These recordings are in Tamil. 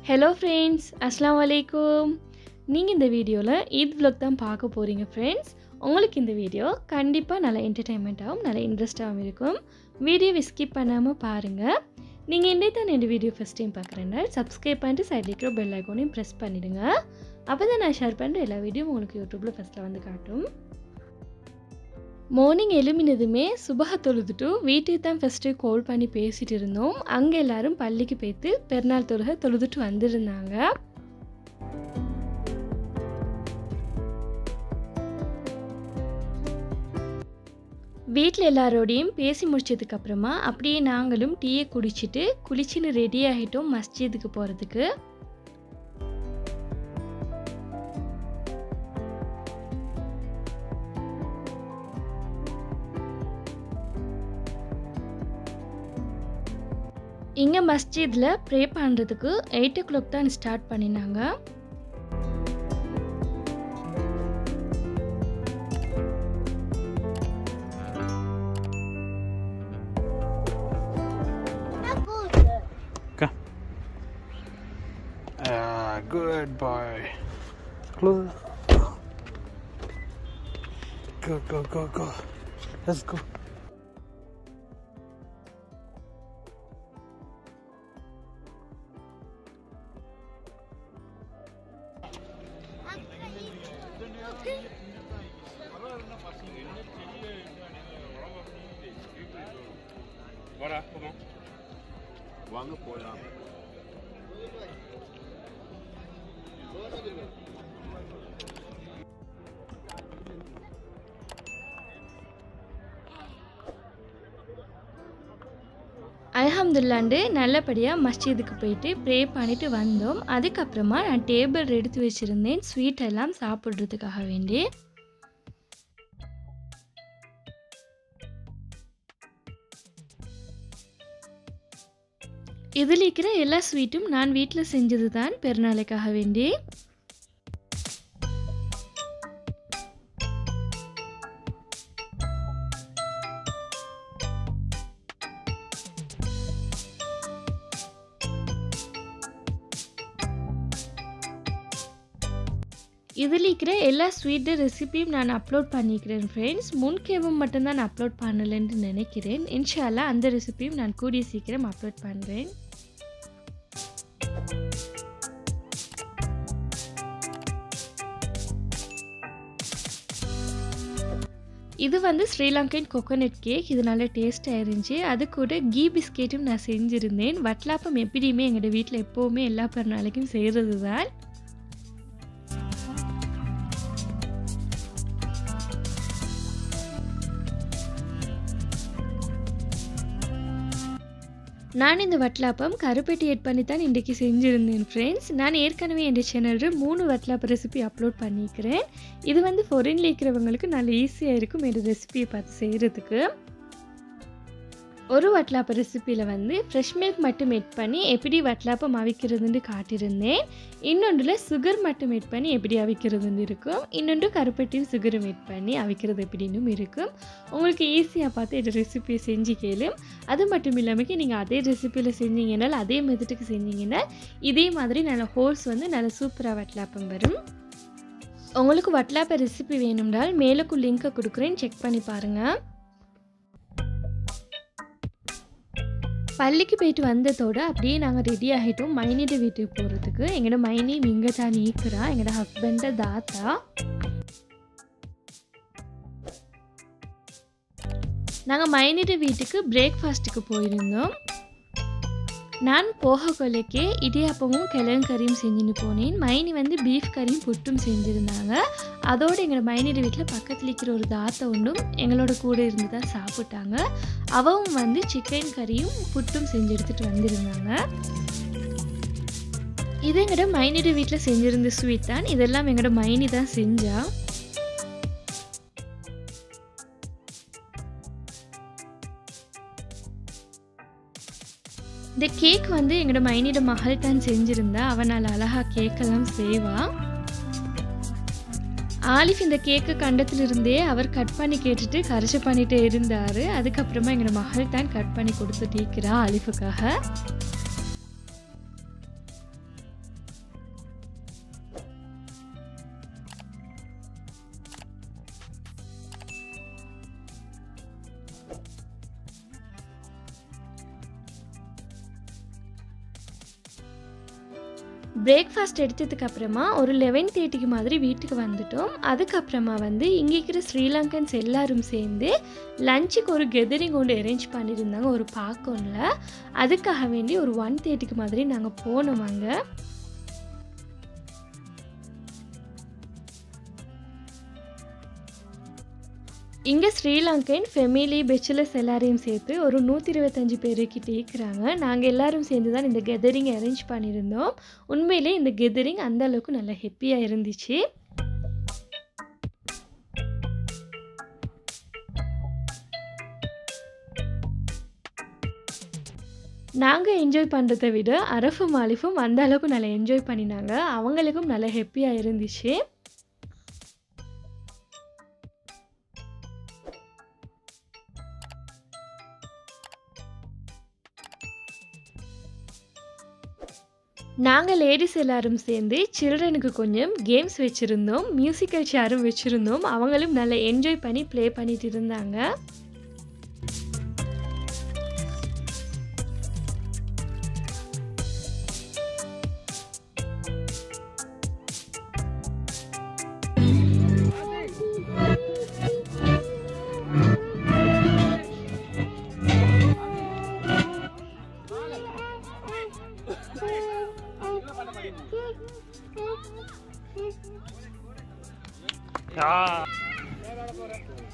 Hello friends, Assalamu alaikum. நீங்க இந்த வீடியோல ஈத் vlog தான் பார்க்க போறீங்க friends. உங்களுக்கு இந்த வீடியோ கண்டிப்பா நல்ல என்டர்டெயின்மென்ட்டாவும் நல்ல இன்ட்ரஸ்டாவும் இருக்கும். வீடியோவை ஸ்கிப் பண்ணாம பாருங்க. நீங்க இன்னைக்கு இந்த வீடியோ ஃபர்ஸ்ட் டைம் பார்க்கறேன்னா subscribe பண்ணிட்டு சைடுல இருக்கிற bell icon-ஐயும் press பண்ணிடுங்க. அப்பதான் நான் ஷேர் பண்ற எல்லா வீடியோவும் உங்களுக்கு YouTubeல ஃபர்ஸ்ட்ல வந்து காட்டும். மார்னிங் எழுமினதுமே சுபஹ தொழுதுட்டு வீட்டுக்கு தான் ஃபர்ஸ்ட் கால் பண்ணி பேசிட்டு இருந்தோம். அங்க எல்லாரும் பள்ளிக்கு போயிட்டு பெருநாள் தொழுகை தொழுதுட்டு வந்திருந்தாங்க. வீட்டில் எல்லாரோடையும் பேசி முடிச்சதுக்கு அப்புறமா அப்படியே நாங்களும் டீயை குடிச்சிட்டு குளிச்சுன்னு ரெடி ஆகிட்டோம் மஸ்ஜிதுக்கு போகிறதுக்கு. இங்கே மஸ்ஜிதில் ப்ரே பண்ணுறதுக்கு 8 o'clock தான் ஸ்டார்ட் பண்ணினாங்க. Good boy. Go. Let's go. Voilà, comment? வாங்க போலாம். அல்ஹம்துலில்லாஹ் நல்லபடியாக மஸ்ஜிதுக்கு போயிட்டு ப்ரே பண்ணிட்டு வந்தோம். அதுக்கப்புறமா நான் டேபிள் எடுத்து வச்சுருந்தேன் ஸ்வீட் எல்லாம் சாப்பிட்றதுக்காக வேண்டி. இதில் இருக்கிற எல்லா ஸ்வீட்டும் நான் வீட்டில் செஞ்சது தான் பெருநாளைக்காக வேண்டி. இதில் இருக்கிற எல்லா ஸ்வீட்டு ரெசிபியும் நான் அப்லோட் பண்ணிக்கிறேன் ஃப்ரெண்ட்ஸ். முன்கேவும் மட்டும்தான் நான் அப்லோட் பண்ணலைன்னு நினைக்கிறேன். இன்ஷா அல்லாஹ் அந்த ரெசிபியும் நான் கூடிய சீக்கிரம் அப்லோட் பண்ணுறேன். இது வந்து ஸ்ரீலங்கன் கோகோனட் கேக். இது நல்ல டேஸ்ட்டாக இருந்துச்சு. அது கூட கீ பிஸ்கெட்டும் நான் செஞ்சுருந்தேன். வட்டலாப்பம் எப்படியுமே எங்களோட வீட்டில் எப்போவுமே எல்லா பிறநாளைக்கும் செய்கிறது தான். நான் இந்த வட்டலாப்பம் கருப்பட்டி ஆட் பண்ணி தான் இன்றைக்கி செஞ்சுருந்தேன் ஃப்ரெண்ட்ஸ். நான் ஏற்கனவே என் சேனலில் 3 வட்டலாப்ப ரெசிபி அப்லோட் பண்ணிக்கிறேன். இது வந்து ஃபாரின்ல இருக்கிறவங்களுக்கு நல்ல ஈஸியாக இருக்கும் இந்த ரெசிபியை பார்த்து செய்கிறதுக்கு. ஒரு வட்டலாப்ப ரெசிப்பியில் வந்து ஃப்ரெஷ் மில்க் மட்டும் ஆட் பண்ணி எப்படி வட்டலாப்பம் அவிக்கிறதுன்னு காட்டியிருந்தேன். இன்னொன்றில் சுகர் மட்டும் ஆட் பண்ணி எப்படி அவிக்கிறதுன்னு இருக்கும். இன்னொன்று கருப்பட்டியும் சுகரும் ஆட் பண்ணி அவிக்கிறது எப்படின்னு இருக்கும். உங்களுக்கு ஈஸியாக பார்த்து இந்த ரெசிபியை செஞ்சு கேளும். அது மட்டும் இல்லாமல் நீங்கள் அதே ரெசிப்பியில் செஞ்சீங்கன்னா அதே மெத்தடுக்கு செஞ்சீங்கன்னா இதே மாதிரி நல்ல ஹோல்ஸ் வந்து நல்ல சூப்பராக வட்டலாப்பம் வரும். உங்களுக்கு வட்டலாப்ப ரெசிபி வேணும்னால் மேலுக்கு லிங்கை கொடுக்குறேன், செக் பண்ணி பாருங்கள். பள்ளிக்கு போயிட்டு வந்ததோடு அப்படியே நாங்கள் ரெடி ஆகிட்டோம் மைனியோட வீட்டுக்கு போகிறதுக்கு. எங்களோட மைனி இங்கே தான் நீக்கிறா, எங்களோட ஹஸ்பண்டை தாத்தா. நாங்கள் மைனியோட வீட்டுக்கு பிரேக்ஃபாஸ்ட்டுக்கு போயிருந்தோம். நான் போக கொலைக்கே இடியாப்பமும் கிழங்கு கறியும் செஞ்சுன்னு போனேன். மைனி வந்து பீஃப் கறியும் புட்டும் செஞ்சுருந்தாங்க. அதோடு எங்களோட மைனியோட வீட்டில் பக்கத்தில் இருக்கிற ஒரு தாத்தா ஒன்றும் எங்களோட கூட இருந்து தான் சாப்பிட்டாங்க. அவங்க வந்து சிக்கன் கறியும் புட்டும் செஞ்சு எடுத்துகிட்டு வந்திருந்தாங்க. இது எங்களோட மைனியோட வீட்டில் செஞ்சுருந்த ஸ்வீட் தான். இதெல்லாம் எங்களோட மைனி தான் செஞ்சா. இந்த கேக் வந்து எங்களோட மைனியோட மகள் தான் செஞ்சுருந்தா. அவனால் அழகாக கேக்கெல்லாம் செய்வா. ஆலிஃப் இந்த கேக்கு கண்டத்திலிருந்தே அவர் கட் பண்ணி கேட்டுட்டு கரிச்சு பண்ணிட்டே இருந்தார். அதுக்கப்புறமா எங்களோட மகள் தான் கட் பண்ணி கொடுத்துட்டு இருக்கிறா ஆலிஃபுக்காக. பிரேக்ஃபாஸ்ட் எடுத்ததுக்கப்புறமா ஒரு 11:30 மாதிரி வீட்டுக்கு வந்துட்டோம். அதுக்கப்புறமா வந்து இங்கே இருக்கிற ஸ்ரீலங்கன்ஸ் எல்லாரும் சேர்ந்து லஞ்சுக்கு ஒரு கெதரிங் ஒன்று அரேஞ்ச் பண்ணியிருந்தாங்க ஒரு பார்க்கோனில். அதுக்காக வேண்டி ஒரு 1:30 மாதிரி நாங்கள் போனோம் அங்கே. இங்கே ஸ்ரீலங்கன் ஃபெமிலி பேச்சுலர்ஸ் எல்லாரையும் சேர்த்து ஒரு 125 பேருக்கிட்ட இருக்கிறாங்க. நாங்கள் எல்லாரும் சேர்ந்து தான் இந்த கெதரிங் அரேஞ்ச் பண்ணியிருந்தோம். உண்மையிலே இந்த கெதரிங் அந்த அளவுக்கு நல்லா ஹாப்பியாக இருந்துச்சு. நாங்கள் என்ஜாய் பண்ணுறதை விட அரஃபும் ஆலிஃபும் அந்த அளவுக்கு நல்லா என்ஜாய் பண்ணினாங்க. அவங்களுக்கும் நல்லா ஹாப்பியாக இருந்துச்சு. நாங்கள் லேடிஸ் எல்லாரும் சேர்ந்து சில்ட்ரனுக்கு கொஞ்சம் கேம்ஸ் வச்சுருந்தோம், மியூசிக்கல் சேரும் வச்சுருந்தோம். அவங்களும் நல்லா என்ஜாய் பண்ணி ப்ளே பண்ணிட்டு இருந்தாங்க.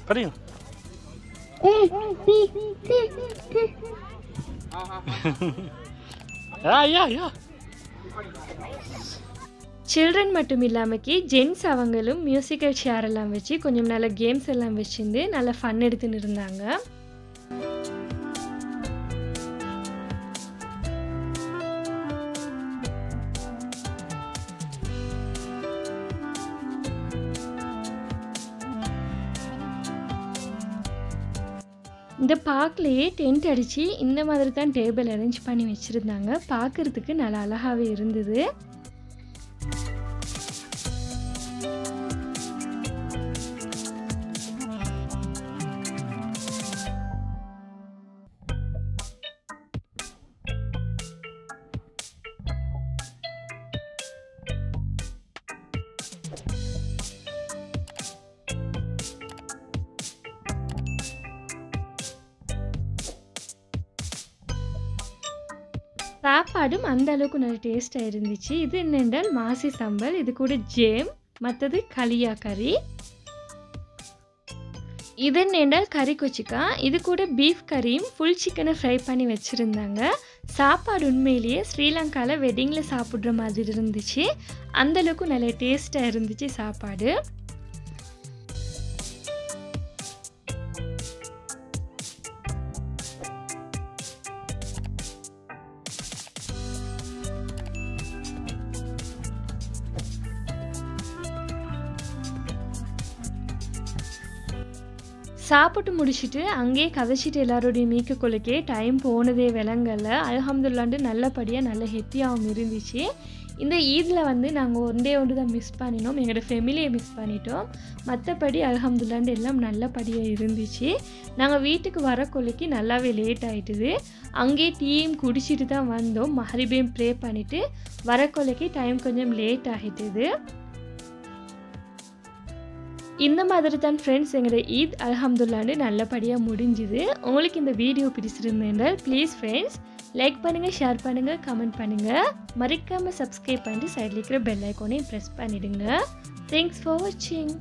Parinho. Yeah. சில்ட்ரன் மட்டும் இல்லாமக்கி ஜென்ஸ் அவங்களும் மியூசிக்கல் சேர் எல்லாம் வச்சு கொஞ்சம் நல்ல கேம்ஸ் எல்லாம் வச்சுருந்து நல்லா ஃபன் எடுத்துன்னு இருந்தாங்க. இந்த பார்க்லேயே டென்ட் அடித்து இந்த மாதிரி தான் டேபிள் அரேஞ்ச் பண்ணி வச்சுருந்தாங்க. பார்க்குறதுக்கு நல்லா அழகாகவே இருந்தது. சாப்பாடும் அந்த அளவுக்கு நல்ல டேஸ்ட்டாக இருந்துச்சு. இது என்னென்றால் மாசி சம்பல், இது கூட ஜேம், மற்றது களியா கறி. இது என்னென்றால் கறி கொச்சிக்கா, இது கூட பீஃப் கறியும் ஃபுல் சிக்கனை ஃப்ரை பண்ணி வச்சுருந்தாங்க. சாப்பாடு உண்மையிலேயே ஸ்ரீலங்காவில் வெட்டிங்கில் சாப்பிட்ற மாதிரி இருந்துச்சு. அந்தளவுக்கு நல்ல டேஸ்ட்டாக இருந்துச்சு சாப்பாடு. சாப்பிட்டு முடிச்சுட்டு அங்கேயே கதைச்சிட்டு எல்லாரோடையும் மீக்க கொள்ளைக்கே டைம் போனதே விளங்கலை. அல்ஹம்துலில்லாஹ் நல்லபடியாக நல்ல ஹெப்பியாகவும் இருந்துச்சு. இந்த ஈதில் வந்து நாங்கள் ஒன்று தான் மிஸ் பண்ணினோம், எங்களோட ஃபேமிலியை மிஸ் பண்ணிட்டோம். மற்றபடி அல்ஹம்துலில்லாஹ் எல்லாம் நல்லபடியாக இருந்துச்சு. நாங்கள் வீட்டுக்கு வர கொள்ளைக்கு நல்லாவே லேட் ஆகிட்டுது. அங்கேயே டீயும் குடிச்சிட்டு தான் வந்தோம். மஹ்ரிபையும் ப்ரே பண்ணிவிட்டு வர கொள்ளைக்கு டைம் கொஞ்சம் லேட் ஆகிட்டுது. இந்த மாதிரி தான் ஃப்ரெண்ட்ஸ் எங்களோட ஈத் அல்ஹம்துலில்லாஹ் நல்லபடியாக முடிஞ்சுது. உங்களுக்கு இந்த வீடியோ பிடிச்சிருந்தேன்றால் ப்ளீஸ் ஃப்ரெண்ட்ஸ் லைக் பண்ணுங்கள், ஷேர் பண்ணுங்கள், கமெண்ட் பண்ணுங்கள். மறக்காமல் சப்ஸ்கிரைப் பண்ணிட்டு சைடில் இருக்கிற பெல் ஐக்கானையும் ப்ரெஸ் பண்ணிவிடுங்க. தேங்க்ஸ் ஃபார் வாட்சிங்.